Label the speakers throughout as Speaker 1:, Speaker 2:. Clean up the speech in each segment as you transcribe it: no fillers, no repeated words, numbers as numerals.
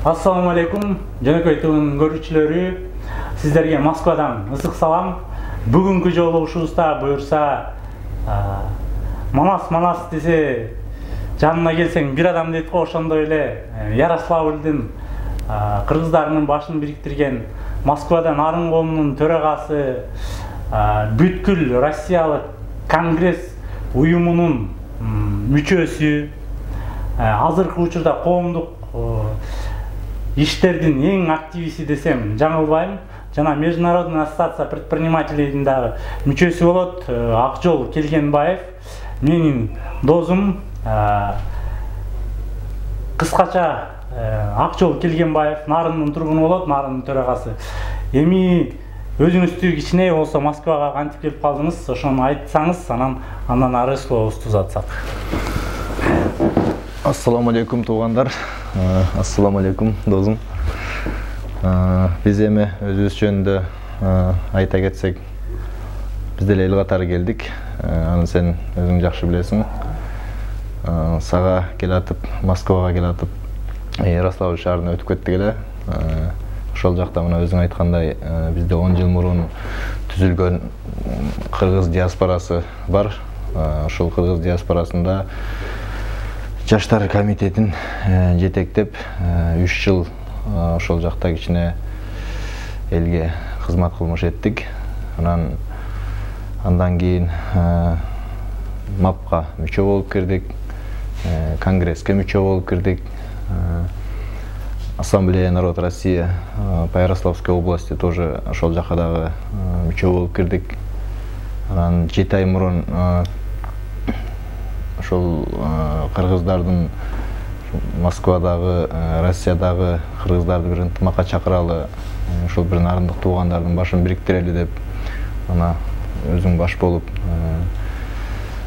Speaker 1: Ассаламу алейкум, жөнөкөй тылын көрүүчүлөрү, сиздерге Москвадан ысык салам. Бүгүнкү жолугушуубузда буюрса Манас десе жанына келсең бир адам дейт го, ошондой эле Ярославлдын кыргыздарынын башын бириктирген Москвадан арын коомунун төрагасы, бүткүл Россиялык Конгресс уюмунун мүчөсү, азыркы учурда коомдук иштердин эң активисти десем жаңылбайм. Жана Международная ассоциация предпринимателей дагы мүчөсү болот. Акжол Келгенбаев менин досум. Кыскача Акжол Келгенбаев Нарындын тургуну болот, Нарындын төрагасы. Эми өзүңүздү кичине болсо Москвага кантип келип калдыңыз, ошону айтсаңыз, андан ары словубузду узатсак.
Speaker 2: Ассаламу алейкум туугандар. Ассаламу алейкум досум. Биз эми өзүбүз жөнүндө айта кетсек, биз деле эл катары келдик. Аны сен өзүң жакшы билесиң. Сага келатып, Москвага келатып, Ярославль шаарына өтүп кеттик эле. Ошол жакта мына өзүң айткандай, бизде 10 жыл мурун түзүлгөн кыргыз диаспорасы бар. Ошол кыргыз диаспорасында Жаштар комитетин жетектеп 3 жыл ошол жакта кичине элге кызмат кылмыш эттик. Андан кийин МАПка мүчө болуп кирдик, Конгресске мүчө болуп кирдик. Ассамблея Народ России по Ярославской области тоже ошол жака дагы мүчө болуп кирдик. Анан 7 ай мурун ошол кыргыздардын Москвадагы, Россиядагы кыргыздарды бир ынтымакка чакыралы, ошол бир нарындык туугандардын башын бириктирели деп, ана өзүң баш болуп,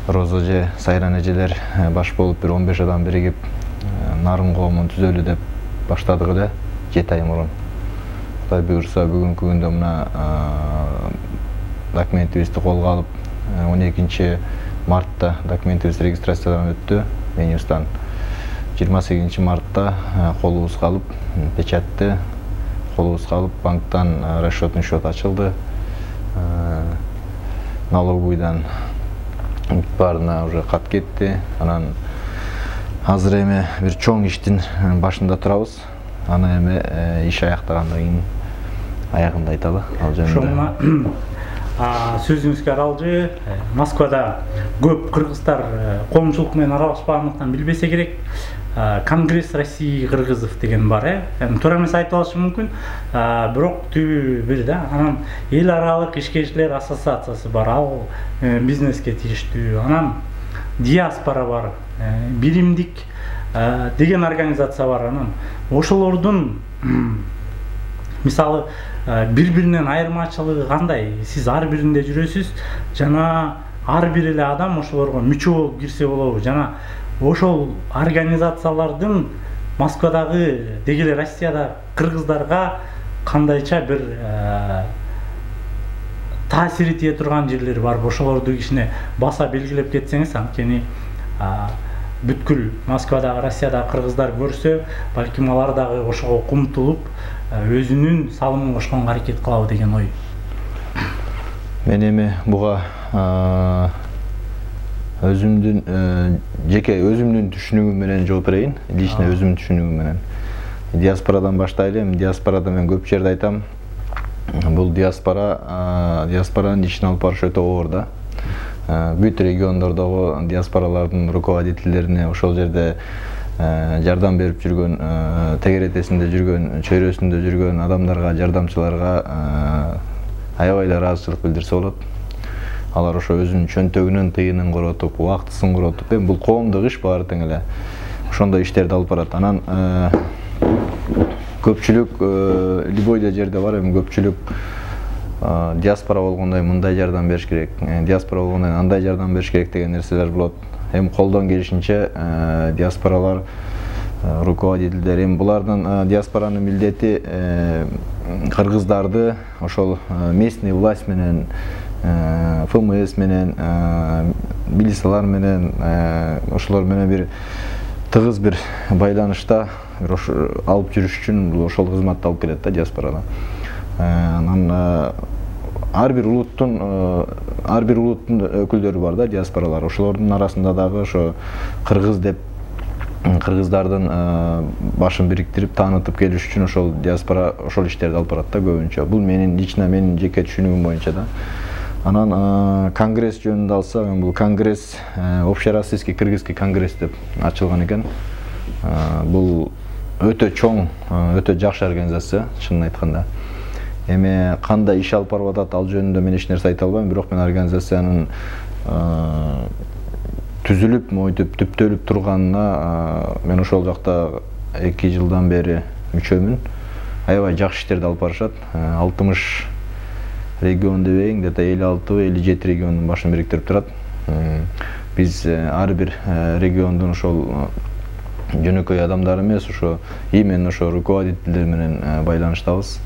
Speaker 2: Роза эже, Сайран эжелер баш болуп бир 15 адам биригип нарын коомун түзөлү деп баштадык эле 7 ай мурун. Кудай буйрса бүгүнкү күндө мына документибизди колго алып, 12 мартта документибиз регистрациядан өттү Менюстан. 28 мартта колубуз калып, печатты колубуз калып, банктан расчетный счет ачылды. Налоговыйдан баарына уже кат кетти. Анан азыр эми бир чоң иштин башында турабыз. Аны эми иш аяктагандан кийин аягында айталы ал жөнүндө.
Speaker 1: Сөзүңүзгө аралжы, Москвада көп кыргыздар коомчулук менен аралашпагандыктан билбесе керек, Конгресс России кыргызов деген бар, туура эмес айтып алышым мүмкүн, бирок түбү бир да. Анан эл аралык ишкерчилер ассоциациясы бар, ал бизнеске тийиштүү. Анан диаспора бар, биримдик деген организация бар. Анан ошолордун мисалы бири-биринен айырмачылыгы кандай? Сиз ар биринде жүрөсүз, жана ар бир эле адам ошолорго мүчө болуп кирсе болобу? Жана ошол организациялардын Москвадагы деги эле Россияда кыргыздарга кандайча бир таасири тие турган жерлери барбы? Ошолорду кичине баса белгилеп кетсеңиз, анткени бүткүл Москвадагы, Россиядагы кыргыздар көрсө, балким алар дагы ошого кумтулуп, өзүнүн салымын кошконго аракет кылабы деген ой.
Speaker 2: Мен эми буга өзүмдүн жеке өзүмдүн түшүнүгүм менен жооп берейин. Лично өзүмдүн түшүнүгүм менен. Диаспорадан баштайлы. Диаспорада мен көп жерде айтам. Бул диаспоранын ишин алып барыш өтө оор да. Бүт региондордогу диаспоралардын руководительдерине ошол жерде жардам берип жүргөн, тегеретесинде жүргөн, чөйрөсүндө жүргөн адамдарга, жардамчыларга аябай ыраазычылык билдирсе болот. Алар ошо өзүнүн чөнтөгүнүн тыйынын коротуп, убактысын коротуп, бул коомдук иш баары тең эле ошондой иштерди алып барат. Анан көпчүлүк любой жерде бар, эми көпчүлүк диаспора болгондой мындай жардам бериш керек, диаспора болгондой андай жардам бериш керек деген нерселер болот. Эми колдон келишинче диаспоралар руководителдер, эми булардын диаспоранын милдети кыргыздарды ошол местный власть менен, ФМС менен, милициялар менен, ошолор менен бир тыгыз бир байланышта алып жүрүш үчүн ошол кызматты алып келет да диаспорада. Анан ар бир улуттун өкүлдөрү бар да, диаспоралар. Ошолордун арасында дагы ошо кыргыз деп кыргыздардын башын бириктирип таанытып келиш үчүн ошол диаспора ошол иштерди алып барат да көбүнчө. Бул менин жеке түшүнүгүм боюнча да. Анан конгресс жөнүндө алсак, бул конгресс общероссийский кыргызский конгресс деп ачылган экен. Бул өтө чоң, өтө жакшы организация, чынын айтканда. Эми кандай иш алып барып атат, ал жөнүндө мен эч нерсе айта албайм, бирок мен организациянын түзүлүп, мойтуп, түптөлүп турганына мен ошол жакта 2 жылдан бери мүчөмүн. Аябай жакшы иштерди алып барышат. 60 регион дебейин, где-то 56-57 региондун башын бириктирип турат. Биз ар бир региондун ошол жөнөкөй адамдары эмес, ошо именно ошо руководителдер менен байланыштабыз.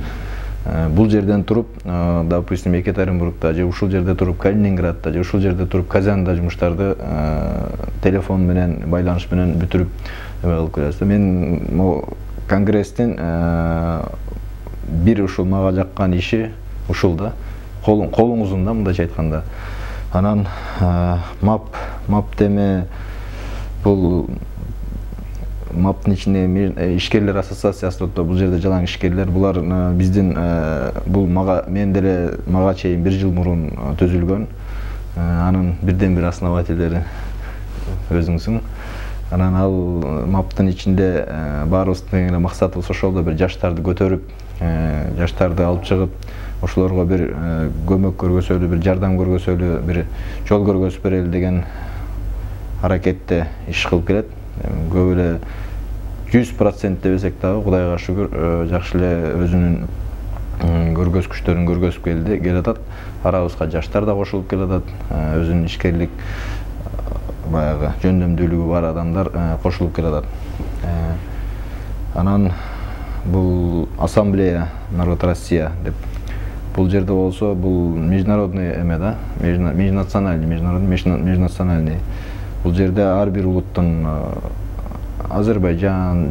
Speaker 2: Бул жерден туруп, допустим, Екатеринбургда же ушул жерде туруп Калининградда же ушул жерде туруп Казанда жумуштарды телефон менен, байланыш менен бүтүрүп кылып келебиз. Мен конгресстин бир ушул мага жаккан иши ушул да. Колуңузун да, мындайча айтканда. Анан МАП теме бул МАПтын ичинде ишкерлер ассоциациясы отто. Бул жерде жалаң ишкерлер. Булар биздин бул мен деле мага чейин 1 жыл мурун түзүлгөн. Анын бирден бир основательдери өзүңсүң. Анан ал МАПтын ичинде баарыбыздын эле максатыбыз ошол да, бир жаштарды көтөрүп, жаштарды алып чыгып, ошолорго бир көмөк көргөзөлү, бир жардам көргөзөлү, бир жол көргөзүп берели деген аракетте иш кылып келет. Көп эле 100% дебесек дагы, Кудайга шүгүр, жакшы эле өзүнүн көргөзгүчтөрүн көргөзүп келатат. Арабызга жаштар да кошулуп келатат. Өзүнүн ишкерлик баягы жөндөмдүүлүгү бар адамдар кошулуп келатат. Анан бул ассамблея народ Россия деп. Бул жерде болсо, бул международный эме да, межнациональный. Бул жерде ар бир улуттун Азербайжан,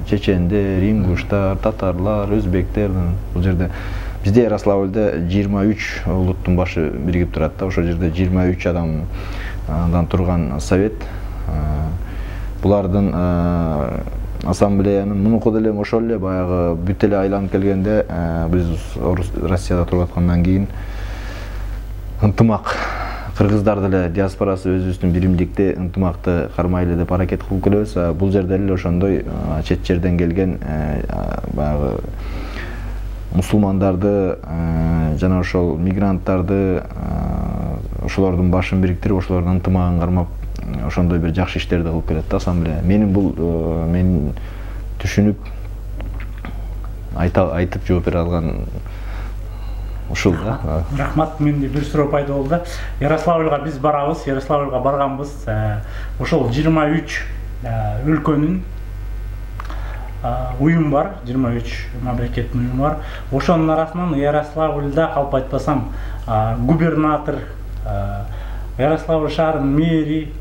Speaker 2: чечендер, ингуштар, татарлар, өзбектер, бул жерде бизде Ярославльда 23 улуттун башы биригип турат да. Ошол жерде 23 адамдан турган совет. Булардын ассамблеянын мунуку деле ошол эле баягы бүт эле айланып келгенде биз Россияда туруп аткандан кийин ынтымак, кыргыздар деле диаспорасы өзүбүздүн биримдикти, ынтымакты кармайлы деп аракет кылып келебиз. Бул жерде эле ошондой чет жерден келген баягы мусулмандарды жана ошол мигранттарды, ошолордун башын бириктирип, ошолордун ынтымагын кармап, ошондой бир жакшы иштерди кылып келет да ассамблея. Менин бул менин түшүнүп айтып жооп бере алган ушул да.
Speaker 1: Рахмат, менде бир суроо пайда болду. Ярославльга биз барабыз, Ярославльга барганбыз. Ошол 23 өлкөнүн уюм бар, 23 мамлекеттин уюму бар. Ошонун арасынан Ярославльда калп айтпасам губернатор, Ярославль шаарынын мэри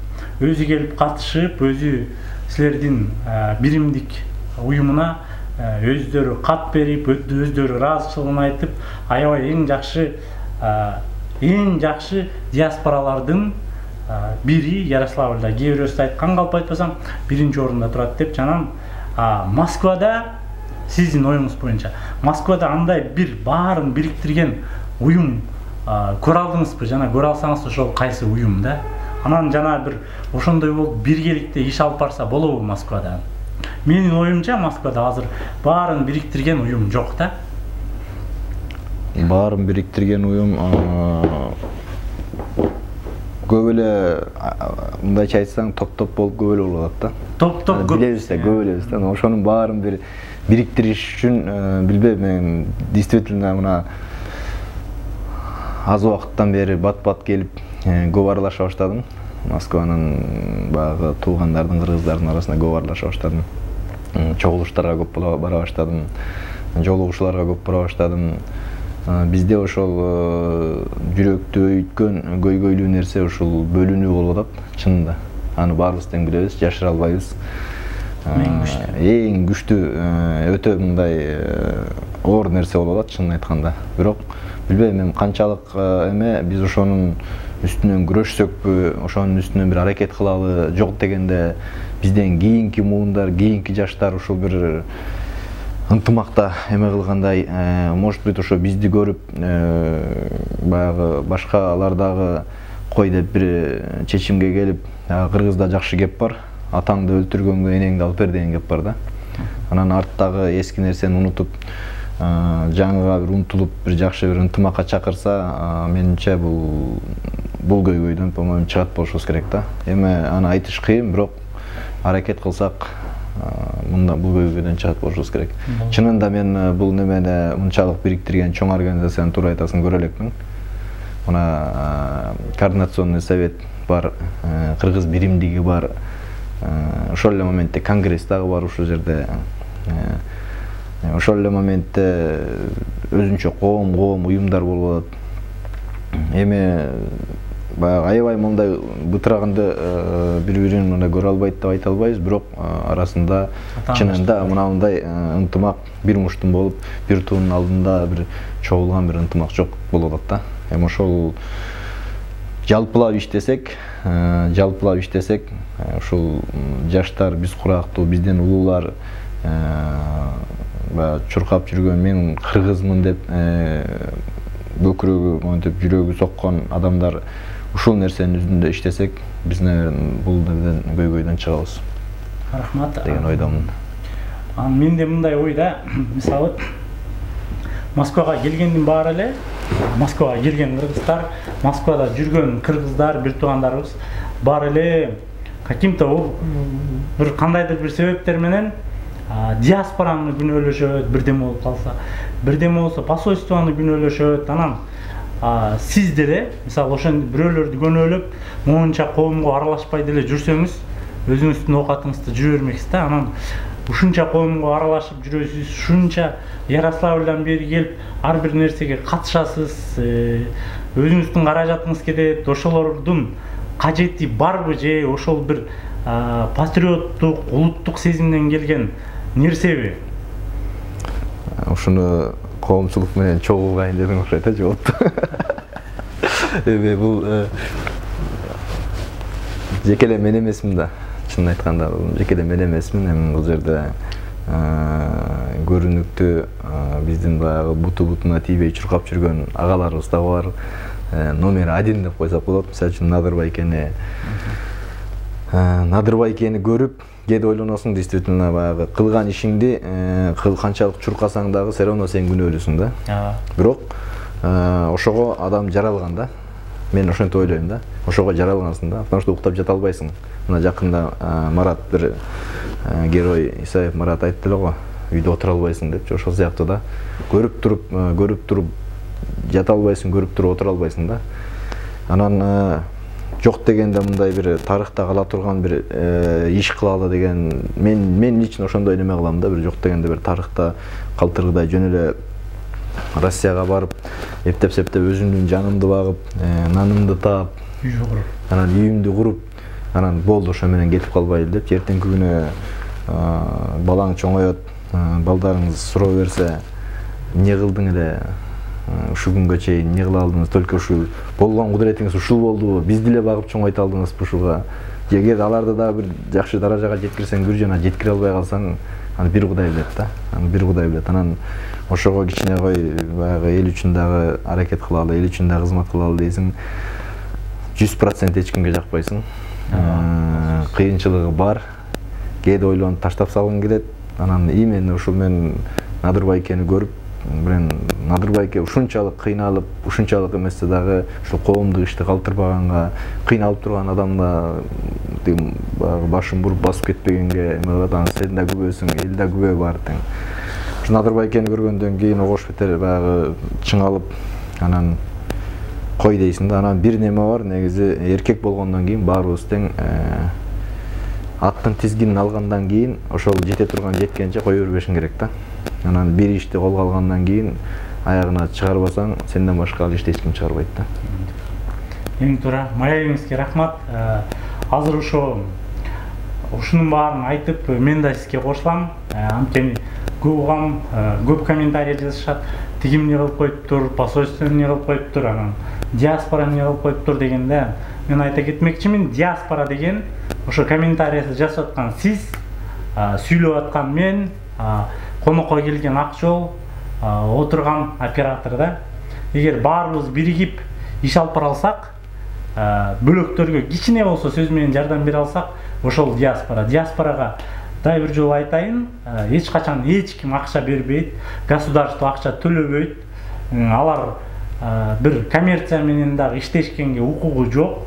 Speaker 1: өзү келип катышып, өзү силердин биримдик уюмуна өздөрү кат берип, өздөрү ыраазычылыгын айтып, аябай эң жакшы диаспоралардын бири Ярославльда. Кээ бирөөсү айткан калп айтпасам 1-орунда турат деп. Жанан Москвада, сиздин оюңуз боюнча, Москвада андай бир баарын бириктирген уюм көрө алдыңызбы? Жана көрө алсаңыз ошол кайсы уюм да? Анан жана бир ошондой болуп биргеликте иш алып барса болобу Москвада? Менин оюмча Москвада азыр баарын бириктирген уюм жок да.
Speaker 2: Баарын бириктирген уюм көп эле, мындайча айтсаң, топ болуп көп эле болуп атат да.
Speaker 1: Топ
Speaker 2: билебиз да, көп элебиз да. Ошонун баарын бир бириктириш үчүн билбейм, мен действительно мына аз убакыттан бери бат-бат келип көп аралаша баштадым. Москванын баягы туугандардын, кыргыздардын арасында көп аралаша баштадым. Чогулуштарга көп бара баштадым. Жолугушууларга көп бара баштадым. Бизде ошол жүрөктү өйткөн көйгөйлүү нерсе ушул бөлүнүү болуп атат, чынында. аны баарыбыз тең билебиз, жашыра албайбыз. Эң күчтүү өтө мындай оор нерсе болуп атат чынын айтканда. Бирок билбейм, мен канчалык эме биз ошонун үстүнөн күрөшсөкпү, ошонун үстүнөн бир аракет кылалы, жок дегенде бизден кийинки муундар, кийинки жаштар ушул бир ынтымакта эме кылгандай, может быть, ошо бизди көрүп баягы башкалардагы кой деп бир чечимге келип, кыргызда жакшы кеп бар, атаңды өлтүргөнгө энеңди алып бер деген кеп бар да. Анан арттагы эски нерсени унутуп, жаңыга бир умтулуп, бир жакшы бир ынтымакка чакырса, менимче бул көйгөйдөн, по-моему, чыгат болушубуз керек да. Эми аны айтыш кыйын, бирок аракет кылсак, бул көйгөйдөн чыгат болушубуз керек. Чынында мен бул немени мынчалык бириктирген чоң организацияны туура айтасын көрө элекмин. Мына координационный совет бар, кыргыз биримдиги бар, ошол эле моментте конгресс дагы бар ушул жерде. Ошол эле моментте өзүнчө коом уюмдар болуп атат. Эми баягы аябай мындай бытыраганды бири-бирин мындай көрө албайт деп айта албайбыз, бирок арасында чынында мындай ынтымак бир муштум болуп, бир туунун алдында бир чогулган бир ынтымак жок болуп атат да. Эми ошол жалпылап иштесек, ушул жаштар, биз курактуу, бизден улуулар чуркап жүргөн, мен кыргызмын деп бөкүрөгү монтип жүрөгү соккон адамдар ушул нерсенин жүзүндө иштесек, биз бул көйгөйдөн чыгабыз.
Speaker 1: Рахмат
Speaker 2: деген ойдомун.
Speaker 1: Менде мындай ойда, мисалы Москвага келгендин баары эле, Москвага келген кыргыздар, Москвада жүргөн кыргыздар, бир туугандарыбыз баары эле каким-то бир кандайдыр бир себептер менен диаспораны күнөөлөшөт, бирдеме болуп калса, бирдеме болсо посольствону күнөөлөшөт. Анан сиз деле мисалы ошон бирөөлөрдү күнөөлөп, моунча коомго аралашпай деле жүрсөңүз, өзүңүздүн оокатыңызды жүрө бермексиз да. Анан ушунча коомго аралашып жүрөсүз, ушунча Ярославлдан бери келип, ар бир нерсеге катышасыз, өзүңүздүн каражатыңыз кетет. Ошолордун кажети барбы же ошол бир патриоттук, улуттук сезимден келген нерсеби?
Speaker 2: Ушуну коомчулук менен чогулгайын дедиң окшойт жоопту. Эми бул жеке эле мен эмесмин да. Чынын айтканда, жеке эле мен эмесмин. Эми бул жерде көрүнүктүү биздин баягы буту-бутуна тийбей чуркап жүргөн агаларыбыз да бар. Номер 1 деп койсок болот. Мисалы үчүн Надырбайкени көрүп, кээде ойлоносуң, действительно баягы кылган ишиңди канчалык чуркасаң дагы все равно сен күнөөлүүсүң да. Бирок ошого адам жаралган да. Мен ошентип ойлойм да. Ошого жаралгансың да. Потому что уктап жата албайсың. Мына жакында Марат бир герой Исаев Марат айтты эле го, үйдө отура албайсың деп. Ошол сыяктуу да. Көрүп туруп жата албайсың, көрүп туруп отура албайсың да. Анан жок дегенде мындай бир тарыхта кала турган бир иш кылалы деген, мен үчүн ошондой неме кылам да. Бир жок дегенде бир тарыхта калтыргыдай жөн эле Россияга барып, эптеп-септеп өзүмдүн жанымды багып, нанымды таап, анан үйүмдү куруп, анан болду ошо менен кетип калбайлы деп, эртеңки күнү балаң чоңоет, балдарыңыз суроо берсе, эмне кылдың эле? Ушул күнгө чейин эмне кыла алдыңыз? Только ушул болгон кудуретиңиз ушул болдубу? Бизди эле багып чоңойто алдыңызбы ушуга? Эгер аларды да бир жакшы даражага жеткирсең, бир жана жеткире албай калсаң, аны бир Кудай билет да. Аны бир Кудай билет. Анан ошого кичине кой баягы эл үчүн дагы аракет кылалы, эл үчүн дагы кызмат кылалы дейсиң. 100% эч кимге жакпайсың. Кыйынчылыгы бар. Кээде ойлонуп таштап салгың келет. Анан именно ушул мен Надырбайкени көрүп, мен Надырбайке ушунчалык кыйналып, ушунчалык эмесе дагы ушул коомдук ишти калтырбаганга, кыйналып турган адамда башын буруп басып кетпегенге эме кылат. Сен да күбөсүң, эл да күбө бар тең. Ушу Надырбайкени көргөндөн кийин огош бетер баягы чыңалып, анан кой дейсиң да. Анан бир неме бар, негизи эркек болгондон кийин баарыбыз тең аттын тизгинин алгандан кийин ошол жете турган жеткенче кое бербешиң керек да. Анан бир ишти колго алгандан кийин аягына чыгарбасаң, сенден башка ал ишти эч ким чыгарбайт да.
Speaker 1: Эң туура. Маегиңизге рахмат. азыр ушунун баарын айтып мен да сизге кошулам. Анткени көп угам көп комментарий жазышат. Тиги эмне кылып коюптур, посольство эмне кылып коюптур, анан диаспора эмне кылып коюптур дегенде мен айта кетмекчимин. Диаспора деген ошо комментарийди жасап аткан сиз, сүйлөп аткан мен, конокко келген Акжол, отурган оператор да. Эгер баарыбыз биригип иш алып бара алсак, бөлөктөргө кичине болсо сөз менен жардам бере алсак, ошол диаспора. Диаспорага дай бир жолу айтайын, эч качан эч ким акча бербейт, государство акча төлөбөйт. Алар бир коммерция менен дагы иштешкенге укугу жок.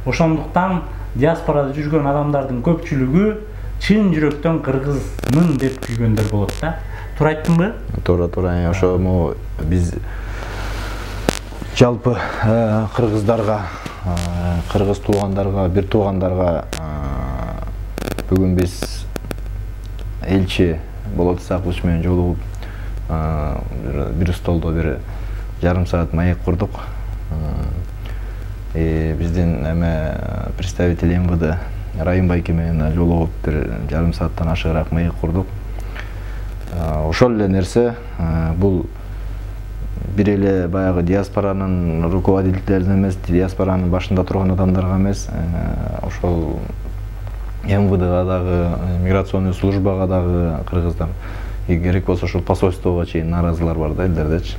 Speaker 1: Ошондуктан диаспорада жүргөн адамдардын көпчүлүгү чын жүрөктөн кыргызмын деп күйгөндөр болот да. Туура айттымбы?
Speaker 2: Туура. Ошо биз жалпы кыргыздарга, кыргыз туугандарга, бир туугандарга бүгүн биз элчи Болот Исакович менен жолугуп бир столдо бир жарым саат маек курдук. Биздин представитель МВД Райымбайке менен жолугуп бир жарым сааттан ашыгыраак маек курдук. Ошол эле нерсе бул бир эле баягы диаспоранын руководителдерине эмес, диаспоранын башында турган адамдарга эмес, ошол МВДга дагы, миграционный службага дагы кыргыздар, керек болсо ошол посольствого чейин наразылар бар да элдердечи.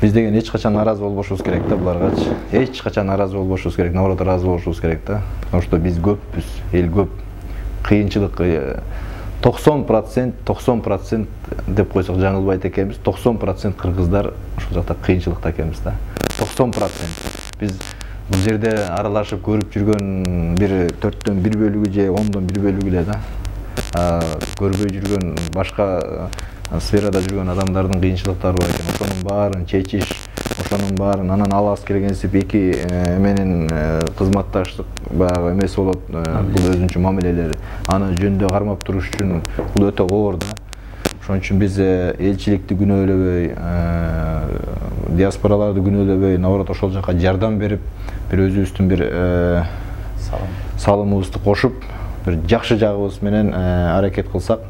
Speaker 2: Биз деген эч качан наразы болбошубуз керек да буларгачы. Эч качан наразы болбошубуз керек, наоборот ыраазы болушубуз керек да. Потому что биз көппүз, эл көп. Кыйынчылык 90% деп койсок жаңылбайт экенбиз. 90% кыргыздар ошол жакта кыйынчылыкта экенбиз да. 90%. Биз бул жерде аралашып көрүп жүргөн бир 4төн 1 бөлүгү же 10дон 1 бөлүгү эле да. Көрбөй жүргөн башка сферада жүргөн адамдардын кыйынчылыктары бар экен. Ошонун баарын чечиш, ошонун баарын анан алыс келгенсип эки менен кызматташтык баягы эмес болот. Бул өзүнчө мамилелери. Аны жөндө кармап туруш үчүн бул өтө оор да. Ошон үчүн биз элчиликти күнөөлөбөй, диаспораларды күнөөлөбөй, наоборот ошол жака жардам берип, бир өзүбүздүн бир салымыбызды кошуп, бир жакшы жагыбыз менен аракет кылсак,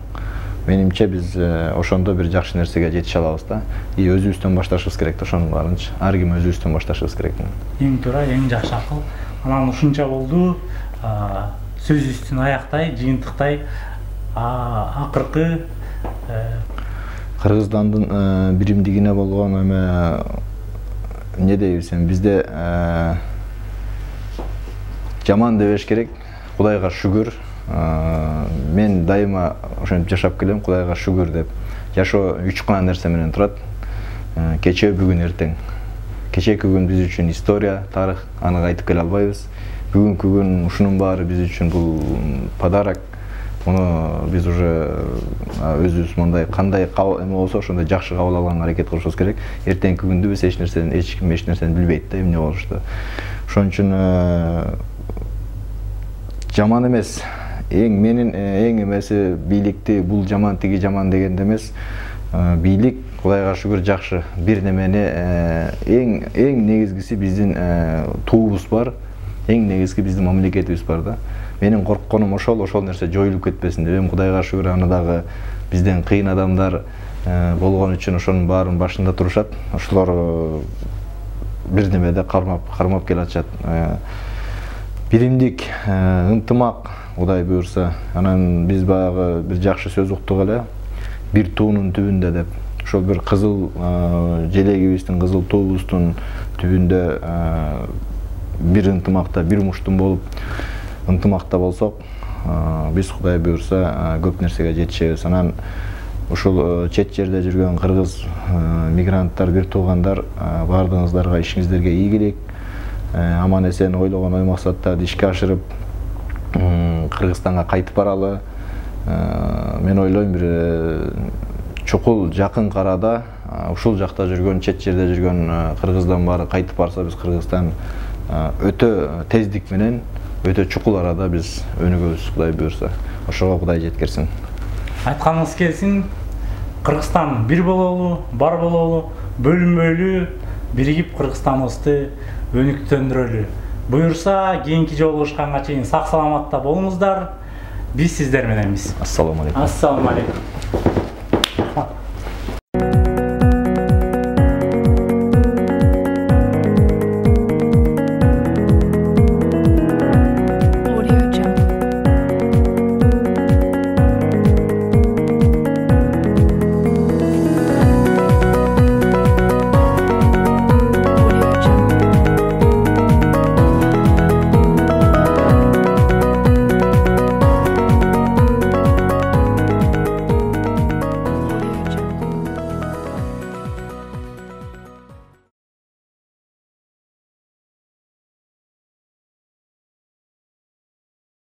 Speaker 2: менимче биз ошондо бир жакшы нерсеге жетише алабыз да. И өзүбүздөн башташыбыз керек да ошонун баарынчы. Ар ким өзүбүздөн башташыбыз керек.
Speaker 1: Эң туура, эң жакшы акыл. Анан ушунча болду. Сөзүбүздүн аяктай, жыйынтыктай акыркы
Speaker 2: Кыргызстандын биримдигине болгон эмне дейбиз, бизде жаман дебеш керек. Кудайга шүгүр. Мен дайыма ошентип жашап келем, Кудайга шүгүр деп. Жашоо 3 гана нерсе менен турат. Кече, бүгүн, эртең. Кечеки күн биз үчүн история, тарых, аны кайтып келе албайбыз. Бүгүнкү күн ушунун баары биз үчүн бул подарок. Муну биз уже өзүбүз мындай кандай эме болсо ошондой жакшы кабыл алганга аракет кылышыбыз керек. Эртеңки күндү биз эч ким эч нерсени билбейт да, эмне болушту. Ошон үчүн жаман эмес. Менин эң эмеси бийликти бул жаман, тиги жаман дегенде эмес. Бийлик Кудайга шүгүр жакшы. Бир немени эң негизгиси биздин туубуз бар. Эң негизги биздин мамлекетибиз бар да. Менин коркконум ошол нерсе жоюлуп кетпесин деп. Кудайга шүгүр, аны дагы бизден кыйын адамдар болгон үчүн ошонун баарын башында турушат. Ошолор бир немеде кармап келатышат. Биримдик, ынтымак, Кудай буйрса. Анан биз баягы бир жакшы сөз уктук эле. Бир туунун түбүндө деп. Ошол бир кызыл желегибиздин, кызыл туубуздун түбүндө бир ынтымакта, бир муштум болуп ынтымакта болсок, биз Кудай буйрса көп нерсеге жетишебиз. Анан ушул чет жерде жүргөн кыргыз мигранттар, бир туугандар, баардыгыңыздарга ишиңиздерге ийгилик, аман эсен ойлогон ой максаттарды ишке ашырып, Кыргызстанга кайтып баралы. Мен ойлойм, бир чукул жакын карада ушул жакта жүргөн, чет жерде жүргөн кыргыздан баары кайтып барса, биз Кыргызстан өтө тездик менен, өтө чукул арада биз өнүгөбүз, Кудай буйрса. Ошого Кудай жеткирсин.
Speaker 1: Айтканыңыз келсин. Кыргызстан бир бололу, бар бололу, бөлүнбөйлү, биригип Кыргызстаныбызды өнүктөндүрөлү. буюрса кийинки жолугушканга чейин сак саламатта болуңуздар. Биз сиздер мененбиз.
Speaker 2: Ассаламу алейкум.
Speaker 1: Ассаламу алейкум.